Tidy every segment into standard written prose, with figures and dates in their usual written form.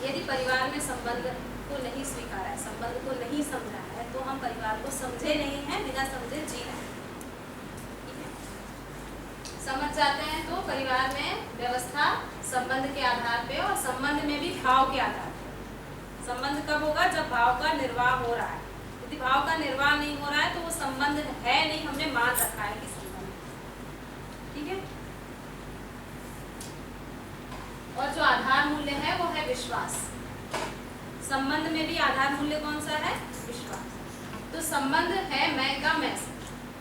यदि परिवार में संबंध को नहीं स्वीकारा है, संबंध को नहीं समझा है, तो हम परिवार को समझे नहीं हैं, बिना समझे जी रहे हैं। ठीक है, समझ जाते हैं तो परिवार में व्यवस्था संबंध के आधार पे, और संबंध में भी भाव के आधार पे। संबंध कब होगा? जब भाव का निर्वाह हो रहा है। यदि भाव का निर्वाह नहीं हो रहा है तो वो संबंध है नहीं, हमने मान रखा है कि संबंध। ठीक है, और जो आधार मूल्य है वो है विश्वास। संबंध में भी आधार मूल्य कौन सा है? विश्वास। तो संबंध है मैं का मैं से,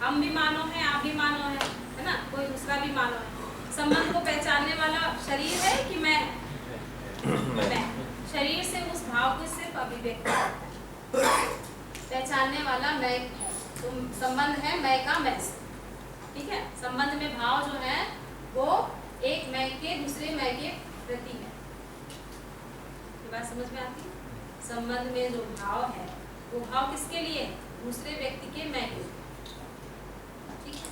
हम भी मानो है, आप भी मानो है ना, कोई दूसरा भी मानो है। संबंध को पहचानने वाला शरीर है कि मैं? मैं। शरीर से उस भाव को सिर्फ अभिव्यक्त करता है, पहचानने वाला मैं है। तो संबंध है मैं का मैं से। ठीक है, संबंध में भाव जो है वो एक मैं के दूसरे मैं के प्रति है। ये बात समझ में आती है? संबंध में जो भाव है वो भाव किसके लिए? दूसरे व्यक्ति के मैं के। ठीक है,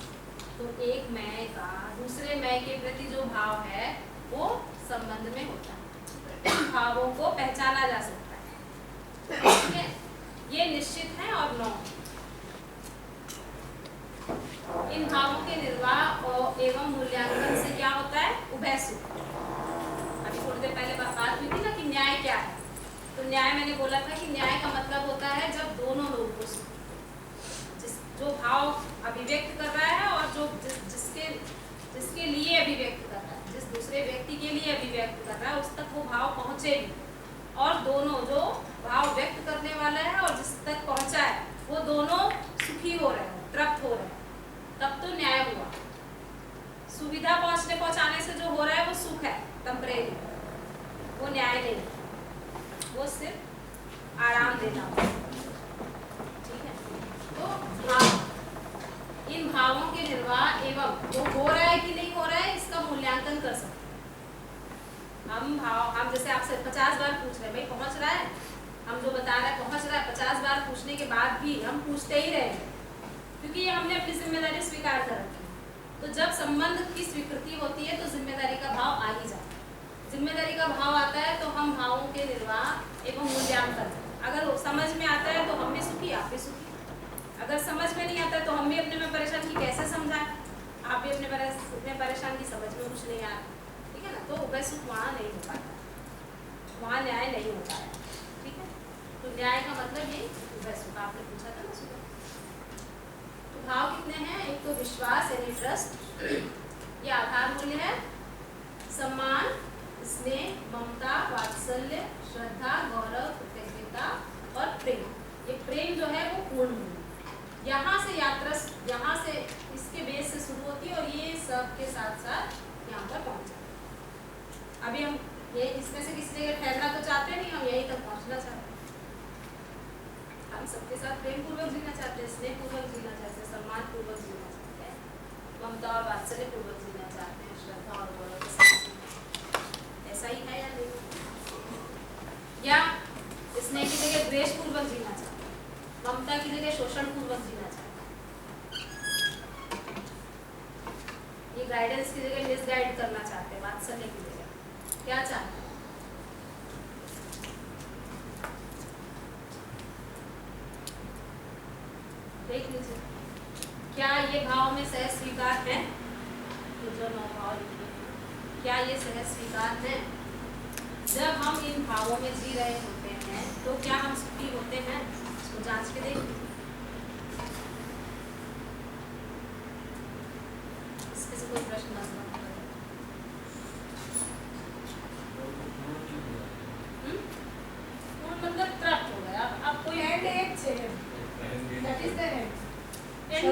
तो एक मैं का दूसरे मैं के प्रति जो भाव है वो संबंध में होता है। भावों को पहचाना जा सकता है। ठीक है, ये निश्चित है और नौ। इन भावों के निर्वाह और एवं मूल्यांकन से क्या होता है? उभय सुख। अभी थोड़ी देर पहले बात हुई थी ना कि न्याय क्या है। तो न्याय मैंने बोला था कि न्याय का मतलब होता है जब दोनों लोगों को जो भाव अभिव्यक्त कर रहा है और जो जिसके लिए अभिव्यक्त कर रहा है, जिस दूसरे व्यक्ति के लिए अभिव्यक्त कर रहा है, उस तक वो भाव पहुंचे भी, और दोनों जो भाव व्यक्त करने वाला है और जिस तक पहुंचा है वो दोनों सुखी हो रहे हैं, तृप्त हो रहे हैं, तब तो न्याय हुआ। सुविधा पहुंचाने से जो हो रहा है वो सुख है, टेम्परेरी, वो न्याय नहीं, वो सिर्फ आराम देना। ठीक है, तो इन भावों के निर्वाह एवं वो हो रहा है कि नहीं हो रहा है इसका मूल्यांकन कर सकते। हम जैसे आपसे 50 बार पूछ रहे हैं, भाई पहुंच रहा है, हम जो बता रहे हैं पहुंच रहा है, 50 बार पूछने के बाद भी हम पूछते ही रहे, क्योंकि ये हमने अपनी जिम्मेदारी स्वीकार कर रखी है। तो जब संबंध की स्वीकृति होती है तो जिम्मेदारी का भाव आ ही जाता है। जिम्मेदारी का भाव आता है तो हम भावों के निर्वाह एवं मूल्यांकन, अगर समझ में आता है तो हम भी सुखी, आप भी सुखी। अगर समझ में नहीं आता है तो हम भी अपने में परेशान कि कैसे समझाएं, आप भी अपने परेशान की समझ में कुछ नहीं आ रहा। ठीक है ना, तो उभय सुख वहाँ नहीं हो पाता, वहाँ न्याय नहीं होता है। ठीक है, तो न्याय का मतलब ये उभय सुख। आपने पूछा था ना सुबह। तो भाव कितने हैं? एक तो विश्वास यानी ट्रस्ट, ये आधार मूल्य है। सम्मान, स्नेह, ममता, वात्सल्य, श्रद्धा, गौरव, कृतज्ञता और प्रेम। ये प्रेम जो है वो पूर्ण मूल्य। यहाँ से यात्रा, यहाँ से इसके बेस से शुरू होती है और ये सब के साथ साथ यहाँ पर पहुँच जाते हैं। अभी हम ये इसमें से किसी जगह ठहरना तो चाहते नहीं, हम यहीं तक पहुँचना चाहते हैं। हम सबके साथ प्रेम पूर्वक जीना चाहते हैं, स्नेह पूर्वक जीना चाहते हैं, सम्मान पूर्वक जीना चाहते हैं, ममता और वात्सल्य पूर्वक जीना चाहते हैं, श्रद्धा और गौरव के साथ। ऐसा ही है या नहीं? या स्नेह की जगह द्वेष पूर्वक जीना चाहते हैं, ममता की जगह शोषण पूर्वक जीना चाहते हैं, ये गाइडेंस की जगह मिसगाइड करना चाहते हैं, वात्सल्य की जगह क्या चाहते हैं? देख लीजिए, क्या ये भाव में सहज स्वीकार है? तो जो 9 भाव लिखे हैं, क्या ये सहज स्वीकार है? जब हम इन भावों में जी रहे होते हैं तो क्या हम सुखी होते हैं? इसको जांच के देखिए। इसके से कोई प्रश्न मत करो। मतलब तृप्त हो गया। अब कोई and that is the end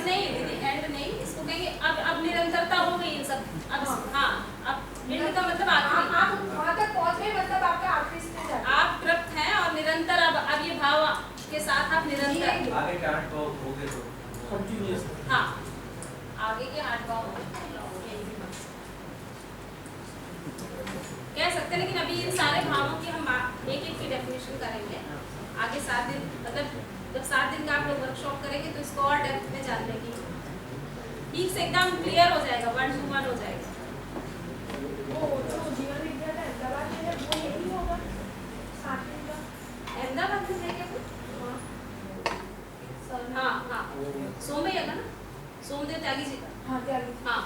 नहीं दीदी, एंड नहीं, इसको कहेंगे अब निरंतरता हो गई इन सब। अब हाँ, अब एंड का मतलब आखिरी, आप वहाँ तक पहुँच गए, मतलब आपका आखिरी स्टेज है, आप तृप्त हैं और निरंतर अब ये भाव के साथ आप निरंतर आगे के 8 भाव हो गए तो कंटिन्यूअस। हाँ, आगे के 8 भाव कह सकते हैं, लेकिन अभी इन सारे भावों की हम एक की डेफिनेशन करेंगे आगे 7 दिन, मतलब जब 7 दिन का आप लोग वर्कशॉप करेंगे तो इसको और डेप्थ में जानने की ठीक से एकदम क्लियर हो जाएगा, 1 to 1 हो जाएगा। वो जो जीवन विज्ञान है दवा के है वो यही होगा। सोमदेव त्यागी जी का। हाँ त्यागी। हाँ,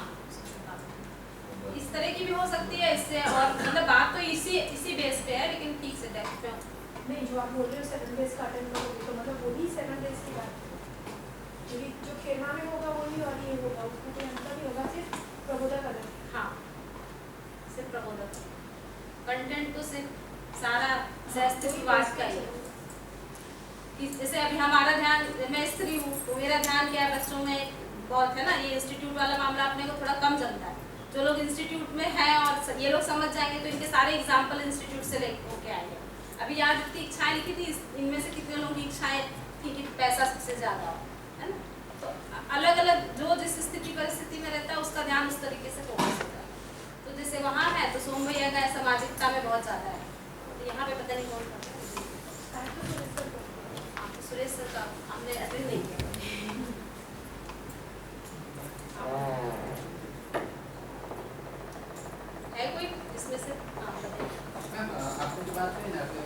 इस तरह की भी हो सकती है इससे, और मतलब बात तो इसी बेस पे है, लेकिन ठीक से डेप्थ पे नहीं, जो आप बोल रहे हो 7 डेज का अटेंड करोगे तो मतलब वही 7 डेज की बात है, क्योंकि जो खेमा में होगा वही और ये होगा, उसमें कोई अंतर नहीं होगा, सिर्फ प्रबोधक अलग। हाँ, सिर्फ प्रबोधक कंटेंट तो सिर्फ सारा सहस्त्रवाद का ही है। जैसे अभी हमारा ध्यान, मैं स्त्री हूँ तो मेरा ध्यान क्या है, बच्चों में बहुत है ना, ये इंस्टीट्यूट वाला मामला अपने को थोड़ा कम जमता है। जो लोग इंस्टीट्यूट में हैं और ये लोग समझ जाएंगे तो इनके सारे एग्जाम्पल इंस्टीट्यूट से लेके आएंगे। अभी यहाँ जितनी इच्छाएं लिखी थी, इनमें से कितने लोगों की इच्छाएं थी कि पैसा सबसे ज्यादा हो, है ना। तो अलग अलग जो जिस स्थिति परिस्थिति में रहता है उसका ध्यान उस तरीके से फोकस होता है। तो जैसे वहाँ है तो सोम भैया का सामाजिकता में बहुत ज्यादा है, तो यहाँ पे पता नहीं कौन करता है। सुरेश सर का हमने अटेंड नहीं किया। है कोई इसमें से? मैम आपको जो बात है ना कि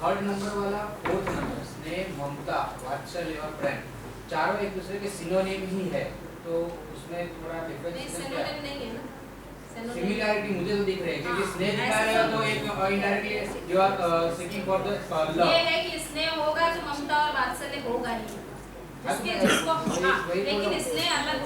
थर्ड नंबर वाला फोर्थ नंबर स्नेह, ममता, वात्सल्य और प्रेम चारों एक दूसरे के सिनोनिम ही है, तो उसमें थोड़ा नहीं, डिफरेंस सिनोनिम नहीं है ना। सिमिलैरिटी मुझे तो दिख रही है, क्योंकि हाँ, स्नेह दिखा रहे हो तो एक indirectly you are seeking for the love. ये है कि स्नेह होगा तो ममता और वात्सल्य होगा ही, जिसको हाँ, लेकिन स्नेह अलग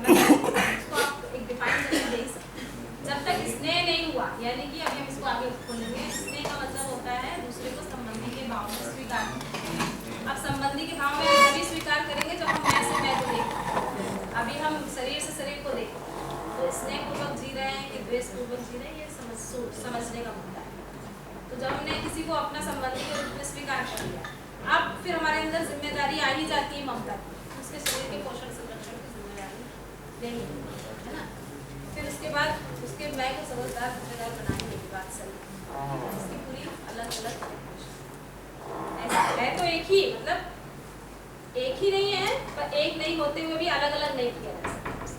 इसको आप एक डिफाइन करके देख सकते हैं। जब तक स्नेह नहीं हुआ, यानी कि अभी हम इसको आगे खोलेंगे, स्नेह का मतलब होता है दूसरे को संबंधी के भाव में स्वीकार। अब संबंधी के भाव में हम तभी स्वीकार करेंगे जब हम मैं से मैं को देखें। अभी हम शरीर से शरीर को देखें तो स्नेह पूर्वक जी रहे हैं कि द्वेष पूर्वक जी रहे हैं, ये समझने का मुद्दा है। तो जब हमने किसी को अपना संबंधी के रूप में स्वीकार कर लिया, अब फिर हमारे अंदर जिम्मेदारी आ ही जाती है ममता की, उसके शरीर के पोषण संरक्षण की जिम्मेदारी लेनी है ना। फिर उसके बाद उसके मैं को समझदार जिम्मेदार बनाने की बात सही, इसकी पूरी अलग अलग ऐसा है। तो एक ही मतलब एक ही नहीं है, पर एक नहीं होते हुए भी अलग अलग नहीं किया जा सकता,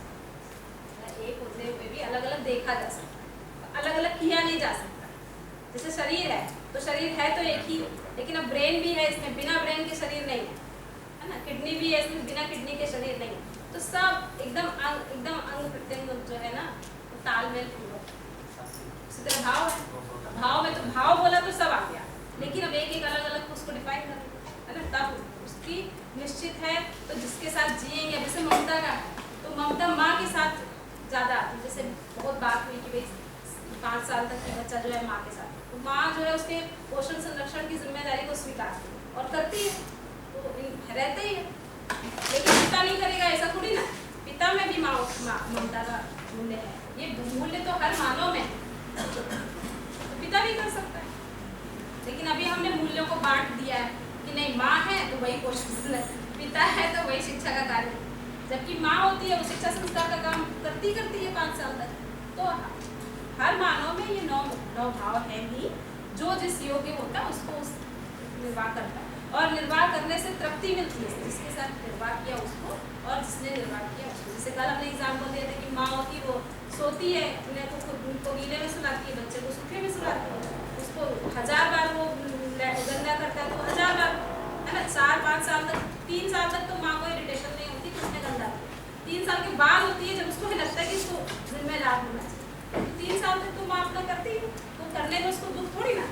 एक होते हुए भी अलग अलग देखा जा सकता, अलग अलग किया नहीं जा सकता। जैसे शरीर है तो शरीर है तो एक ही, लेकिन अब ब्रेन भी है, इसमें बिना ब्रेन के शरीर नहीं है ना। किडनी भी है, इसमें बिना किडनी के शरीर नहीं है। तो सब एकदम अंग प्रत्यंग जो है ना तालमेल पूर्वक। उसी तरह भाव है, भाव में तो भाव बोला तो सब आ गया, लेकिन अब एक एक अलग अलग उसको डिफाइन कर है ना, तब उसकी निश्चित है। तो जिसके साथ जिएंगे, जैसे ममता का है तो ममता माँ के साथ ज्यादा आती है। जैसे बहुत बात हुई कि भाई 5 साल तक की बच्चा जो है माँ के साथ, तो माँ जो है उसके पोषण संरक्षण की जिम्मेदारी को स्वीकारती है और करती है, तो रहते ही है। लेकिन पिता नहीं करेगा ऐसा थोड़ी ना, पिता में भी ममता का मूल्य है, ये मूल्य तो हर मानव में है, तो पिता भी कर सकता है। लेकिन अभी हमने मूल्यों को बांट दिया है कि नहीं माँ है तो वही पोषण, पिता है तो वही शिक्षा का कार्य, जबकि माँ होती है वो शिक्षा संस्कार का काम करती है 5 साल तक। तो हर मानव में ये 9 भाव है ही, जो जिस योग्य होता है उसको निर्वाह करता है, और निर्वाह करने से तृप्ति मिलती है जिसके साथ निर्वाह किया उसको, और जिसने निर्वाह किया उसको। जैसे कल हमने एग्जाम्पल दिया था कि माँ होती वो सोती है, अपने को गीले में सुलाती है, बच्चे को सूखे में सुलाती है, उसको 1000 बार वो गंदा करता है तो 1000 बार, है ना। 4-5 साल तक, 3 साल तक तो माँ को इरिटेशन नहीं होती कि उसने गंदा किया। 3 साल के बाद होती है जब उसको लगता है कि इसको जिम्मेदार होना चाहिए। 3 साल तक तो माँ अपना करती है, तो करने में उसको दुख थोड़ी ना,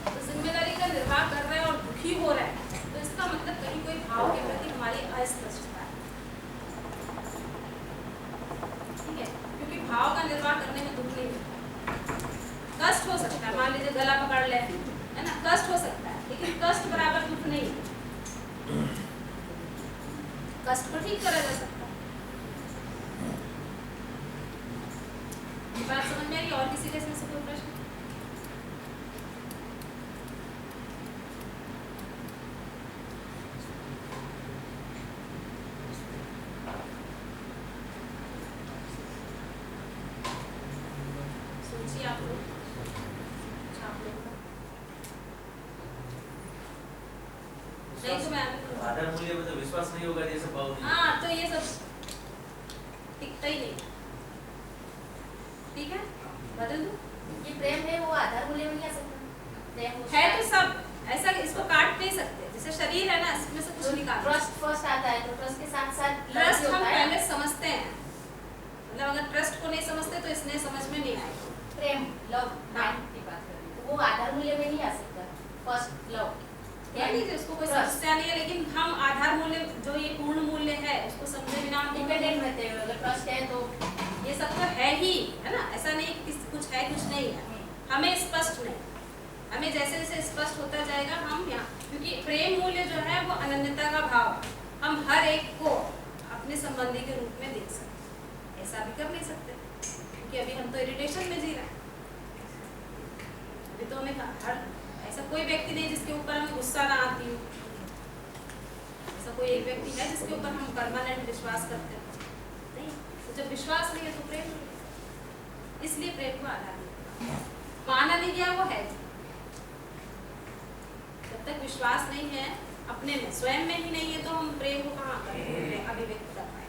तो जिम्मेदारी का निर्वाह कर रहे हैं और दुखी हो रहे हैं, तो इसका मतलब कहीं कोई भाव के प्रति हमारी अस्पष्टता है, ठीक है। क्योंकि भाव का निर्वाह करने में दुख नहीं होता, कष्ट हो सकता है, मान लीजिए गला पकड़ ले, है ना, कष्ट हो सकता है, लेकिन कष्ट बराबर दुख नहीं है। कष्ट को ठीक करा जा सकता है। बात समझ में आ रही? और किसी के इसमें से कोई प्रश्न? सोचिए आप लोग, नहीं तो मैं आधार मूल्य में तो विश्वास नहीं होगा, ये सब भाव नहीं। हाँ, तो ये सब टिकता ही नहीं, ठीक है, बदल दो। ये प्रेम है, वो आधार मूल्य में नहीं आ सकता। प्रेम है तो सब ऐसा इसको काट नहीं सकते, जैसे शरीर है ना, इसमें से कुछ निकाल। ट्रस्ट फर्स्ट आता है तो ट्रस्ट के साथ साथ ट्रस्ट हम पहले समझते हैं, मतलब अगर ट्रस्ट को नहीं समझते तो इसने समझ में नहीं आएगा। प्रेम लव माइंड की बात करें तो वो आधार मूल्य में नहीं आ सकता। फर्स्ट लव क्या नहीं, उसको कोई समस्या नहीं है, लेकिन हम आधार मूल्य जो ये पूर्ण मूल्य है उसको समझे बिना हम डिपेंडेंट रहते हैं। अगर ट्रस्ट है तो ये सब तो है ही, है ना, ऐसा नहीं कि कुछ है कुछ नहीं है, हमें स्पष्ट नहीं, हमें जैसे जैसे स्पष्ट होता जाएगा हम यहाँ, क्योंकि प्रेम मूल्य जो है वो अनन्यता का भाव है, हम हर एक को अपने संबंधी के रूप में देख सकते हैं, ऐसा भी कर नहीं सकते क्योंकि अभी हम तो इरिटेशन में जी रहे हैं। अभी तो हमें हर ऐसा कोई व्यक्ति नहीं जिसके ऊपर हमें गुस्सा ना आती हो, ऐसा कोई एक व्यक्ति है जिसके ऊपर हम परमानेंट विश्वास करते हैं नहीं, तो जब विश्वास नहीं है तो प्रेम नहीं है। इसलिए प्रेम को आधार नहीं, माना नहीं गया वो है, जब तक विश्वास नहीं है अपने में, स्वयं में ही नहीं है तो हम प्रेम को कहाँ करेंगे, अभिव्यक्त कर पाएंगे।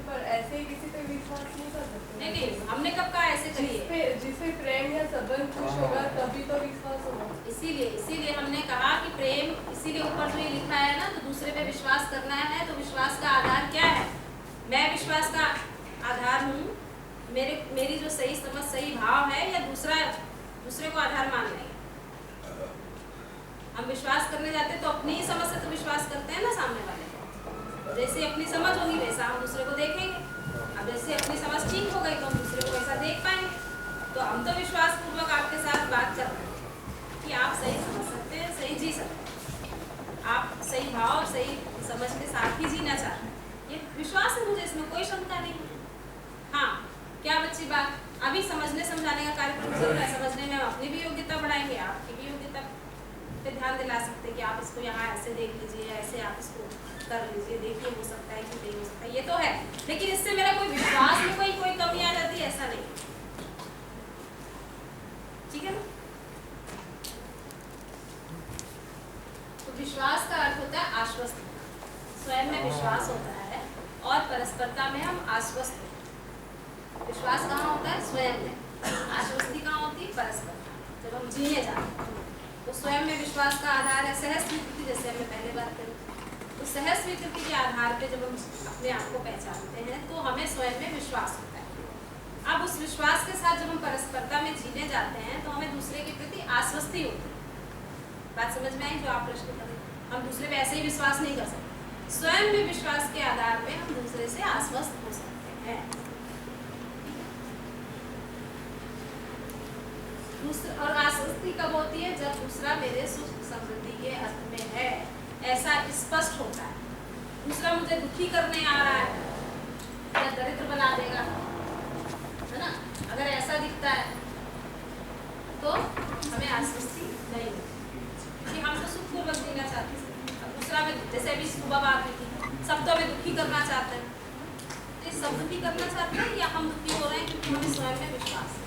पर ऐसे ही किसी पे विश्वास नहीं कर सकते। नहीं, हमने कब कहा ऐसे करिए, जिसपे प्रेम या संबंध खुश होगा तभी तो विश्वास होगा। इसीलिए हमने कहा कि प्रेम, इसीलिए ऊपर जो ये लिखा है ना, तो दूसरे पे विश्वास करना है तो विश्वास का आधार क्या है, मैं विश्वास का आधार हूँ, मेरी जो सही समझ सही भाव है, या दूसरे को आधार मान लेंगे। हम विश्वास करने जाते तो अपनी ही समझ से तो विश्वास करते हैं ना सामने वाले, जैसे अपनी समझ होगी वैसा हम दूसरे को देखेंगे, अब जैसे अपनी समझ ठीक हो गई तो हम दूसरे को वैसा देख पाएंगे। तो हम तो विश्वास पूर्वक आपके साथ बात कर रहे हैं कि आप सही समझ सकते हैं, सही जी सकते हैं, आप सही भाव और सही समझ के साथ ही जीना चाहते हैं, ये विश्वास है मुझे, इसमें कोई शंका नहीं है। हाँ, क्या बच्ची बात, अभी समझने समझाने का कार्यक्रम चल रहा है, समझने में हम अपनी भी योग्यता बढ़ाएंगे, आपकी भी योग्यता पे ध्यान दिला सकते हैं कि आप इसको यहाँ ऐसे देख लीजिए, ऐसे आप इसको कर लीजिए, देखिए हो सकता है कि नहीं हो सकता है, ये तो है, लेकिन इससे मेरा कोई विश्वास में कोई कमी आ जाती है, ऐसा नहीं, ठीक है ना। तो विश्वास का अर्थ होता है आश्वस्त, स्वयं में विश्वास होता है और परस्परता में हम आश्वस्त हैं। विश्वास कहाँ होता है, स्वयं में, आश्वस्ति कहाँ होती है, परस्परता, जब हम जीने जाते हैं तो स्वयं में विश्वास का आधार है सहज स्वीकृति, जैसे हमने पहले बात करी, तो सहज स्वीकृति के आधार पे जब हम अपने आप को पहचानते हैं तो हमें स्वयं में विश्वास होता है। अब उस विश्वास के साथ जब हम परस्परता में जीने जाते हैं तो हमें दूसरे के प्रति आश्वस्ति होती है। बात समझ में आई जो आप प्रश्न कर रहे हैं, हम दूसरे पे ऐसे ही विश्वास नहीं कर सकते, स्वयं में विश्वास के आधार पे हम दूसरे से आश्वस्त हो सकते हैं। और आश्वस्ति कब होती है, जब दूसरा मेरे सुख समृद्धि के अर्थ में है, ऐसा स्पष्ट होता है। दूसरा मुझे दुखी करने आ रहा है या दरिद्र बना देगा, है ना, अगर ऐसा दिखता है तो हमें आश्वस्ति नहीं होती, क्योंकि हम तो सुखपूर्वक जीना चाहते हैं। अब दूसरा में, जैसे अभी सुबह बात हुई थी, सब तो हमें दुखी करना चाहते हैं, तो सब दुखी करना चाहते हैं या हम दुखी हो रहे हैं क्योंकि हमें स्वयं में विश्वास है।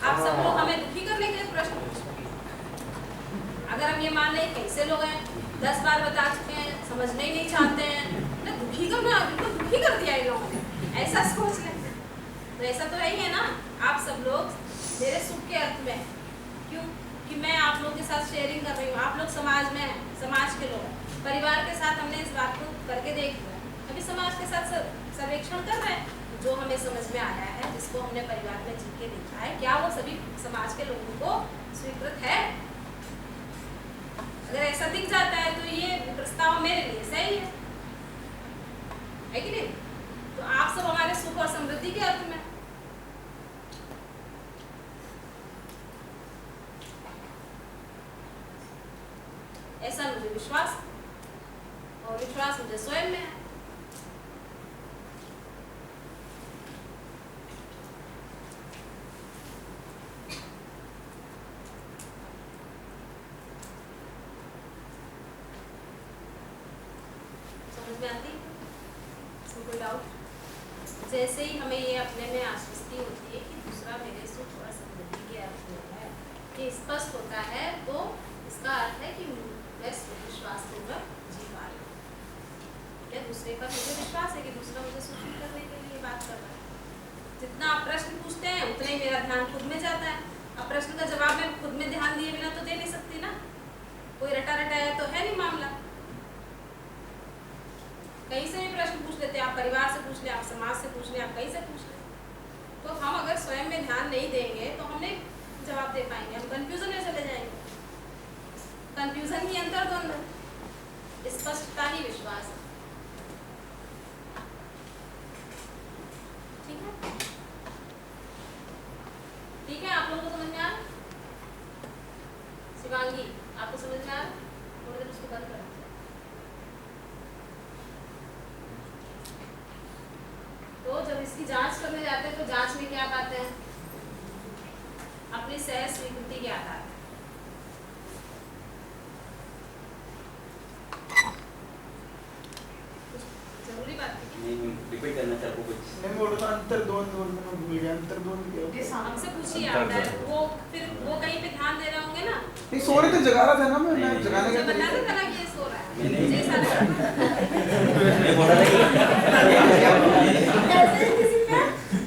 आप सब लोग हमें दुखी करने के लिए प्रश्न पूछेंगे। अगर हम ये मान लें कैसे लोग हैं, 10 बार बता चुके हैं, समझने ही नहीं चाहते हैं, तो दुखी करना, बिल्कुल दुखी कर दिया इन लोगों ने, ऐसा सोच लें तो ऐसा तो नहीं है ना। आप सब लोग मेरे सुख के अर्थ में हैं, क्यों कि मैं आप लोगों के साथ शेयरिंग कर रही हूँ, आप लोग समाज में हैं, समाज के लोग हैं, परिवार के साथ हमने इस बात को करके देख लिया, अभी समाज के साथ सर्वेक्षण कर रहे हैं, जो हमें समझ में आया है, जिसको हमने परिवार में जी के देखा है, क्या वो सभी समाज के लोगों को स्वीकृत है। अगर ऐसा दिख जाता है तो ये प्रस्ताव मेरे लिए सही है कि नहीं। तो आप सब हमारे सुख और समृद्धि के अर्थ में, ऐसा मुझे विश्वास, और विश्वास मुझे स्वयं में है। कोई डाउट? जैसे ही हमें ये अपने में आश्वस्ति होती है कि दूसरा मेरे सुख और समृद्धि के अर्थ में है, ये स्पष्ट होता है, तो इसका अर्थ है कि मैं विश्वास पूर्वक जी पा रही हूँ। दूसरे पर मुझे विश्वास है कि दूसरा मुझे सुखी करने के लिए बात कर रहा है। जितना आप प्रश्न से पूछ लें, आप समाज से पूछ लें, आप कहीं से पूछ लें। तो हम अगर स्वयं में ध्यान नहीं देंगे तो हम नहीं जवाब दे पाएंगे, हम कंफ्यूजन में चले जाएंगे। कंफ्यूजन ही अंतर्द्वंद है, स्पष्टता ही विश्वास है। ठीक है, ठीक है, आप लोगों को समझ में आ रहा है? शिवांगी, आपको समझ में आ रहा है? थोड़ी देर उसको बंद करो। तो जब इसकी जांच करने जाते हैं तो जांच में क्या पाते हैं? अपनी सहज स्वीकृति के आधार पर। जरूरी बात है क्या? नहीं रिपीट करना चाहता हूँ कुछ। नहीं मैं बोल रहा था अंतर्द्वंद और मैं भूल गया अंतर्द्वंद क्या होता है? हमसे पूछिए आप डायरेक्ट, वो कहीं पे ध्यान दे रहे होंगे ना। नहीं सो रहे थे जगा रहा था ना मैं नहीं, जगाने मुझे का बता तरीका- दो ना कि ये सो रहा है। नहीं, मुझे ऐसा लगा। मैं बोल रहा था ऐसे किसी पे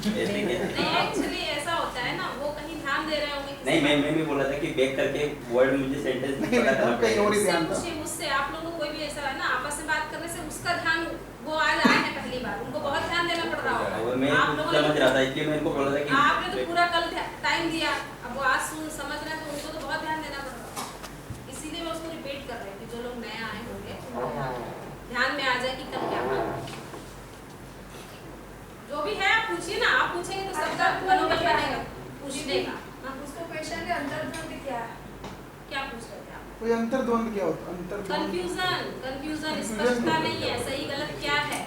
कि ऐसे क्या? नहीं, एक्चुअली ऐसा होता है ना, वो कहीं ध्यान दे रहे होंगे किसी नहीं बात मैं भी बोला था कि बैक करके वर्ड मुझे सेंटेंस में नहीं, पता करना कहीं और ही पड़ेगा। ध्यान था। मुझसे मुझसे आप लोगों को कोई भी ऐसा है ना, आपस में बात करने से उसका ध्यान, वो आज आए हैं पहली बार, उनको बहुत ध्यान देना पड़ रहा और होगा। मैं आप कुछ लोगों समझ ने, रहा था इसलिए मैं इनको बोला था कि आपने तो पूरा कल टाइम दिया, अब वो आज समझ रहे हैं तो उनको तो बहुत ध्यान देना पड़ रहा होगा। इसीलिए मैं उसको रिपीट कर रही हूँ कि जो लोग नए आए होंगे ध्यान में आ जाए कि कल क्या बात है। जो भी है आप पूछिए ना, आप पूछेंगे तो सबका मनोबल बनेगा पूछने का। हाँ, उसको क्वेश्चन है अंतर्द्वंद क्या है? क्या पूछ रहे थे आप? कोई अंतर्द्वंद क्या होता है? अंतर्द्वंद कंफ्यूजन स्पष्टता नहीं है, सही गलत क्या है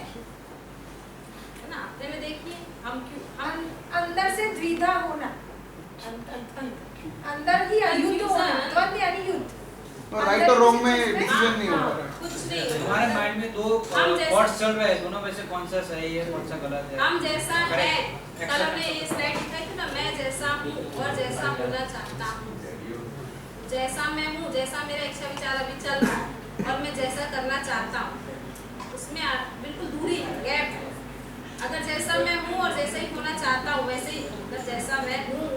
ना? अपने में देखिए, हम क्यों हम अंदर से द्विधा होना, अंदर ही अयुद्ध होना, द्वंद यानी युद्ध। और राइट और रॉन्ग में डिसीजन नहीं हो पा रहा है। कुछ नहीं हो हमारे रहा। माइंड में दो हम जैसे- थॉट्स चल रहे हैं, दोनों में से कौन सा सही है कौन सा गलत है। हम जैसा है, Correct. कल हमने ये स्लाइड दिखाई थी ना, मैं जैसा हूँ और जैसा होना चाहता हूँ, जैसा मैं हूँ, जैसा मेरा इच्छा विचार अभी चल रहा है और मैं जैसा करना चाहता हूँ, उसमें बिल्कुल दूरी है, गैप है। अगर जैसा मैं हूँ और जैसा ही होना चाहता हूँ वैसे ही, अगर जैसा मैं हूँ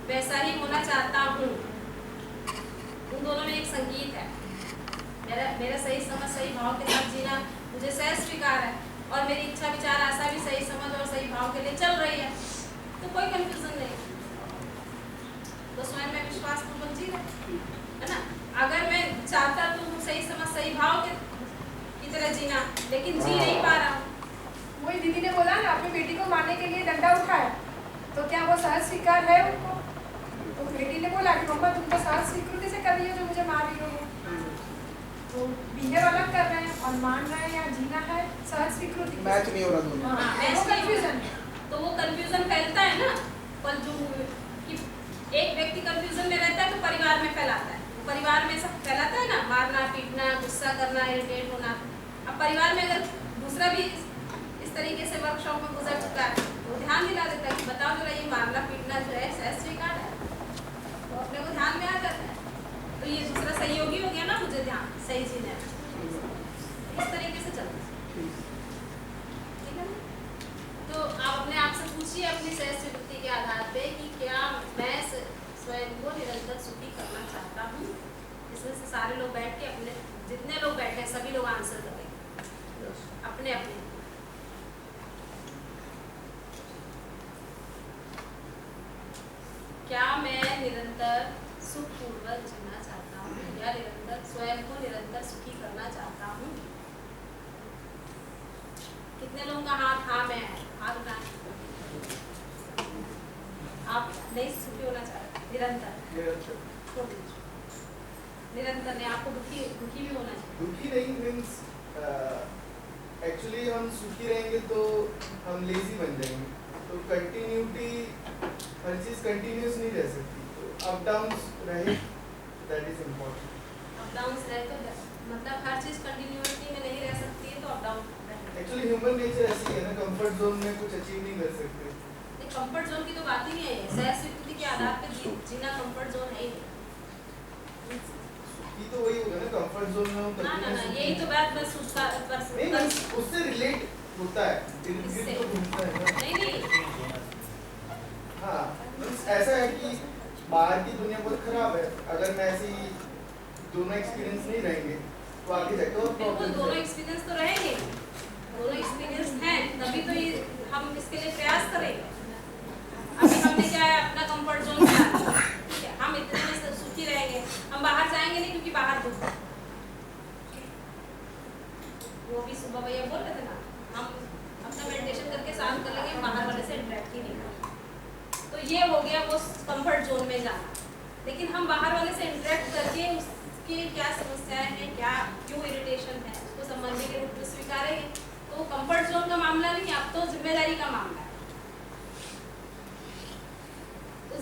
वैसा ही होना चाहता हूँ, उन दोनों में एक संगीत है। मेरा सही समझ सही भाव के साथ जीना मुझे सहज स्वीकार है और मेरी इच्छा विचार आशा भी सही समझ और सही भाव के लिए चल रही है, तो कोई कंफ्यूजन नहीं, तो स्वयं में विश्वास पूर्वक जी रहे है ना। अगर मैं चाहता तो हूँ सही समझ सही भाव की तरह जीना, लेकिन जी नहीं पा रहा हूँ। वही दीदी ने बोला ना, अपनी बेटी को मारने के लिए डंडा उठाया, तो क्या वो सहज स्वीकार है उनको? तो बेटी ने बोला कि मम्मा तुम तो सहज स्वीकृति से कर रही हो जो मुझे मार रही हो। तो बिहेव अलग कर रहे हैं और मान रहे हैं या जीना है सहज स्वीकृति। मैच नहीं हो रहा दोनों। हाँ, वो कंफ्यूजन है। तो वो कंफ्यूजन फैलता है ना, पर जो कि एक व्यक्ति कंफ्यूजन में रहता है तो परिवार में फैलाता है, परिवार में सब फैलाता है ना, मारना पीटना, गुस्सा करना, इरिटेट होना। अब परिवार में अगर दूसरा भी इस तरीके से वर्कशॉप में गुजर चुका है तो ध्यान दिला देता है कि बताओ जरा ये मारना पीटना जो है सहज स्वीकार है, तो अपने को ध्यान में आ जाता है। तो ये दूसरा सहयोगी हो गया ना, मुझे ध्यान सही जीना है, इस तरीके से चलता है। ठीक है ना? तो आप अपने आप से पूछिए अपनी सहज स्वीकृति के आधार पे कि क्या मैं स्वयं को निरंतर सुखी करना चाहता हूँ। इसमें से सारे लोग बैठ के अपने, जितने लोग बैठे हैं सभी लोग आंसर करेंगे अपने अपने। क्या मैं निरंतर सुखपूर्वक जीना चाहता हूँ या निरंतर स्वयं को निरंतर सुखी करना चाहता हूँ? कितने लोगों का हाथ हाँ में है? हाथ उठाएं। आप नहीं सुखी होना चाह रहे, निरंतर छोड़ दीजिए। निरंतर नहीं, आपको दुखी भी होना चाहिए। दुखी नहीं मीन्स एक्चुअली हम सुखी रहेंगे तो हम लेजी बन जाएंगे, तो कंटिन्यूटी हर चीज कंटिन्यूस नहीं रह सकती, तो अप डाउन्स रहे, that is important. Up down रहे तो मतलब हर चीज कंटिन्यूटी में नहीं रह सकती है, तो अप डाउन रहे। एक्चुअली ह्यूमन नेचर ऐसी है ना, कंफर्ट जोन में कुछ अचीव नहीं कर सकते। कंफर्ट जोन की तो बात ही नहीं है, सहज स्वीकृति के आधार पे जीना कंफर्ट जोन है ही नहीं। ये तो वही होगा ना, कंफर्ट जोन में हम ना ना ना, कंटिन्यूस यही तो बात बस उसका नहीं, बस उससे रिलेट होता है, इससे। तो घूमता है ना। नहीं हाँ, मीन्स ऐसा है कि बाहर की दुनिया बहुत खराब है, अगर मैं ऐसी दोनों एक्सपीरियंस नहीं रहेंगे तो आगे जाकर और बिल्कुल प्रॉब्लम दोनों एक्सपीरियंस तो रहेंगे, दोनों एक्सपीरियंस हैं, तभी तो ये हम इसके लिए प्रयास करेंगे। अभी हमने क्या है, अपना कंफर्ट जोन में आना है, ठीक है, हम इतने में सुखी रहेंगे, हम बाहर जाएंगे नहीं क्योंकि बाहर दुख है। वो भी सुबह भैया बोल रहे थे ना, हम अपना मेडिटेशन करके शांत कर लेंगे, बाहर वाले से इंटरेक्ट ही नहीं करेंगे। तो ये हो गया वो कंफर्ट जोन में जाना। लेकिन हम बाहर वाले से इंटरेक्ट करके उसकी क्या समस्याएं हैं, क्या क्यों इरिटेशन है, उसको संबंधी के रूप में स्वीकारेंगे। तो कंफर्ट जोन का मामला नहीं, अब तो जिम्मेदारी का मामला है। तो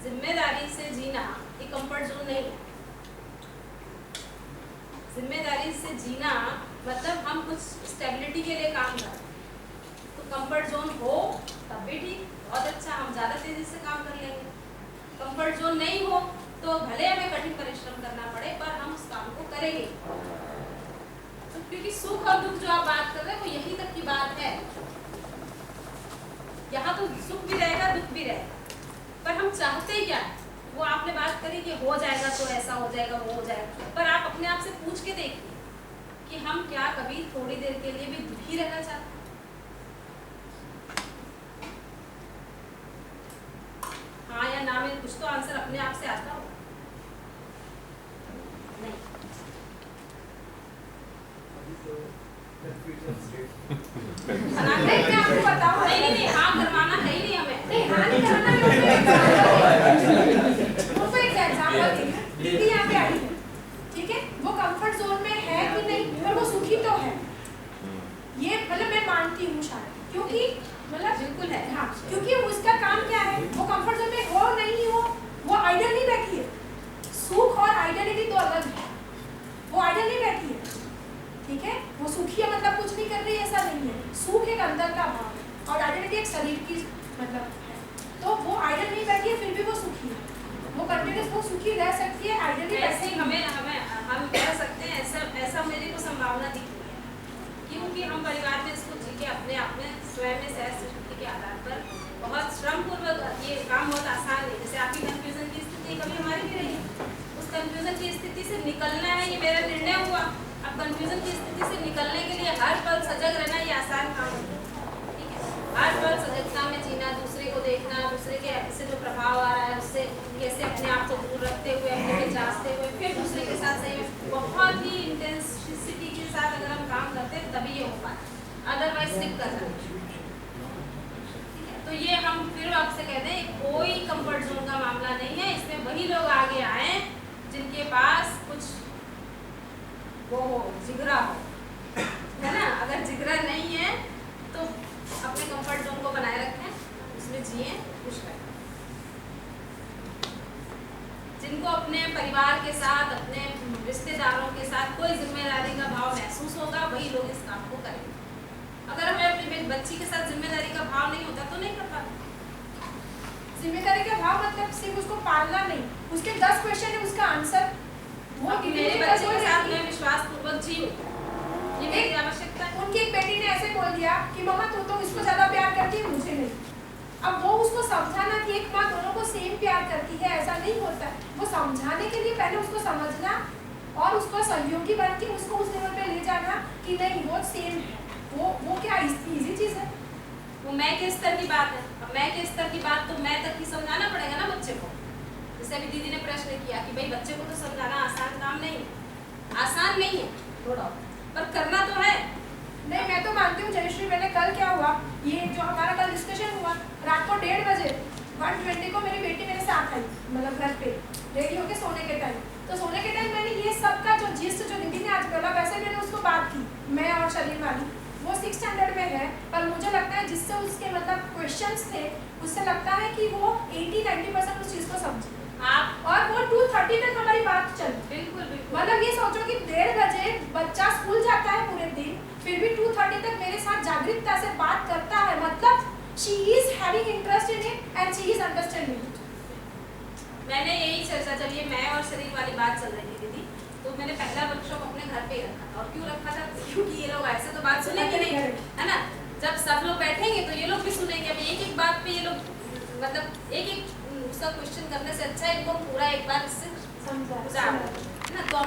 जिम्मेदारी से जीना ये कंफर्ट जोन नहीं है। जिम्मेदारी से जीना मतलब हम कुछ स्टेबिलिटी के लिए काम कर रहे हैं। तो कंफर्ट जोन हो तब भी ठीक, बहुत अच्छा, हम ज़्यादा तेजी से काम कर लेंगे। कंफर्ट जोन नहीं हो तो भले हमें कठिन परिश्रम करना पड़े, पर हम उस काम को करेंगे। तो क्योंकि सुख और दुख जो आप बात कर रहे हैं वो यही तक की बात है। यहाँ तो सुख भी रहेगा, दुख भी रहेगा, पर हम चाहते क्या है? वो आपने बात करी कि हो जाएगा तो ऐसा हो जाएगा, वो हो जाएगा, पर आप अपने आप से पूछ के देखिए कि हम क्या कभी थोड़ी देर के लिए भी दुखी रहना चाहते हैं? हाँ या ना में कुछ तो आंसर अपने आप से आता हो। नहीं, नहीं मैं आपको बताऊं, नहीं, हाँ करवाना है ही नहीं हमें। नहीं हाँ नहीं करना उसको एक एग्जांपल दीदी यहाँ पे आई है, ठीक है, वो कंफर्ट जोन में है कि नहीं, पर वो सुखी तो है, ये मतलब मैं मानती हूँ शायद, क्योंकि मतलब बिल्कुल है। हाँ, क्योंकि उसका काम क्या है, वो कंफर्ट जोन में हो नहीं हो, वो आइडियल नहीं बैठी है। सुख और आइडियलिटी तो अलग है, वो आइडियल नहीं बैठी है, ठीक है, वो सुखी है मतलब कुछ नहीं कर रही है, ऐसा नहीं है। सुख एक अंदर का भाव है और आइडियलिटी एक शरीर की मतलब है। तो वो आइडियल नहीं बैठी है, फिर भी वो सुखी है, वो कंटिन्यूस वो सुखी रह सकती है। आइडियली ऐसे हम कह सकते हैं, ऐसा मेरे को संभावना दिख रही है, क्योंकि हम परिवार में इसको जी के अपने आप में स्वयं में सहज शक्ति के आधार पर बहुत श्रम पूर्वक, ये काम बहुत आसान है। जैसे आपकी कंफ्यूजन की स्थिति कभी हमारी भी रही, उस कंफ्यूजन की स्थिति से निकलना है, ये मेरा निर्णय हुआ। अब कंफ्यूजन की स्थिति से निकलने के लिए हर पल सजग रहना ये आसान काम है, ठीक है, हर पल सजगता में जीना, दूसरे को देखना, दूसरे के से जो प्रभाव आ रहा है उससे कैसे अपने आप को दूर रखते हुए, अपने में जांचते हुए, फिर दूसरे के साथ सही में बहुत ही इंटेंसिटी के साथ अगर हम काम करते हैं तभी ये हो पाता है, अदरवाइज स्किप करना। तो ये हम फिर आपसे कहते हैं कोई कंफर्ट जोन का मामला नहीं है, इसमें वही लोग आगे आए जिनके पास कुछ वो हो, जिगरा हो, है ना। अगर जिगरा नहीं है तो अपने कंफर्ट जोन को बनाए रखें, उसमें जिए, खुश रहें। जिनको अपने परिवार के साथ, अपने रिश्तेदारों के साथ कोई जिम्मेदारी का भाव महसूस होगा वही लोग इस काम को करेंगे। अगर हमें अपनी बच्ची के साथ जिम्मेदारी का भाव नहीं होता तो नहीं कर पाते। जिम्मेदारी का भाव मतलब सिर्फ उसको पालना नहीं, उसके 10 क्वेश्चन है, उसका आंसर वो कि मेरे बच्चे के साथ मैं विश्वास पूर्वक जीऊं, ये मेरी आवश्यकता है। उनकी एक बेटी ने ऐसे बोल दिया कि मम्मा तू तो इसको ज्यादा प्यार करती है, मुझे नहीं। अब वो उसको समझाना कि एक माँ दोनों को सेम प्यार करती है, ऐसा नहीं होता है। वो समझाने के लिए पहले उसको समझना और उसको सहयोगी बन के उसको उस लेवल पे ले जाना कि नहीं वो सेम है। वो क्या इजी चीज है? वो मैं के स्तर की बात है। अब मैं के स्तर की बात तो मैं तक ही समझाना पड़ेगा ना बच्चे को। जैसे अभी दीदी ने प्रश्न किया कि भाई बच्चे को तो समझाना आसान काम नहीं है, आसान नहीं है थोड़ा, पर करना तो है। नहीं मैं तो मानती हूँ जयश्री, मैंने कल क्या हुआ, ये जो हमारा कल डिस्कशन हुआ, रात को 1:30 बजे 1:20 को मेरी बेटी मेरे साथ आई, मतलब घर पे रेडी होके सोने के टाइम। तो सोने के टाइम मैंने ये सबका जो जिस्ट जो दीदी ने आज बोला वैसे मैंने उसको बात की, मैं और शरीर वाली। वो 6th स्टैंडर्ड में है, पर मुझे लगता है जिससे उसके मतलब क्वेश्चंस थे उससे लगता है कि वो 80-90% उस चीज़ को समझी आप और वो 2:30 तक हमारी बात चली। बिल्कुल बिल्कुल, मतलब ये सोचो कि 1:30 बजे बच्चा स्कूल जाता है पूरे दिन, फिर भी 2:30 तक मेरे साथ जागरूकता से बात करता है, मतलब she is having interest in it and she is understanding it. मैंने यही चर्चा, जब ये मैं और शरीर वाली बात चल रही थी दीदी, तो मैंने पहला वर्कशॉप अपने घर पे ही रखा था। और क्यों रखा था? क्योंकि ये लोग ऐसे तो बात सुनेंगे नहीं, है ना। जब सब लोग बैठेंगे तो ये लोग भी सुनेंगे। अब एक बात पे ये लोग मतलब एक उसका क्वेश्चन करने से अच्छा है इनको पूरा एक बार इससे समझा, है ना। तो हमने